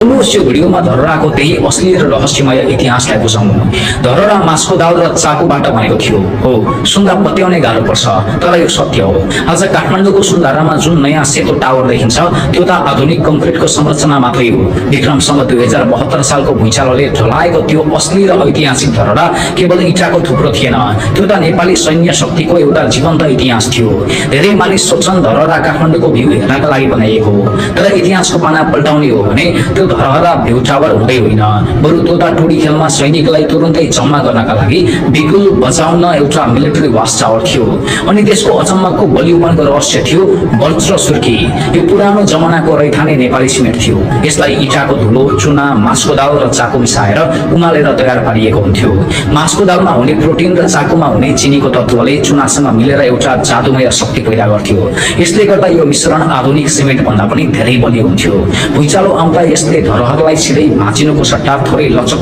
यो भिडियोमा धरहराको त्यही असली र रहस्यमय इतिहासलाई बुझाउनु। धरहरा मास्को दाल र चाकुबाट बनेको थियो। हो, सुन्दा पत्याउनै गाह्रो पर्छ, तर यो सत्य हो। आज काठमाडौँको सुन्धारामा जुन नयाँ सेतो टावर देखिन्छ त्यो त आधुनिक कङ्क्रिटको संरचना मात्रै हो। विक्रमसँग 2072 सालको भुइँचालोले ढलाएको त्यो असली र ऐतिहासिक धरहरा केवल इँटाको थुप्रो थिएन, त्यो त नेपाली सैन्य शक्तिको एउटा जीवन्त इतिहास थियो। धेरै मानिस सोच्छन् धरहरा काठमाडौँको भ्यू हेर्नका लागि बनाइएको हो, तर इतिहासको पाना पल्टाउने हो भने त्यो धरहरा भ्यू टावर हुँदै होइन, बरु तोता टोडी खेलमा सैनिकलाई तुरुन्तै जम्मा गर्नका लागि बिगुल बजाउन एउटा मिलिटरी वाच टावर थियो। अनि त्यसको अचम्मको बलियोपनको रहस्य थियो वज्र सुर्की। यो पुरानो जमानाको रैथाने नेपाली सिमेन्ट थियो। यसलाई इँटाको धुलो, चुना, मास्को दाल र चाकु मिसाएर उमालेर तयार पारिएको हुन्थ्यो। मास्को दालमा हुने प्रोटिन र चाकुमा हुने चिनीको तत्त्वले चुनासँग मिलेर एउटा जादुमय शक्ति पैदा गर्थ्यो। यसले गर्दा यो मिश्रण आधुनिक सिमेन्ट भन्दा पनि धेरै बलियो हुन्थ्यो। भुइँचालो आउँदा यसले धरहरालाई सिधै भाँचिनुको सट्टा थोरै लचकता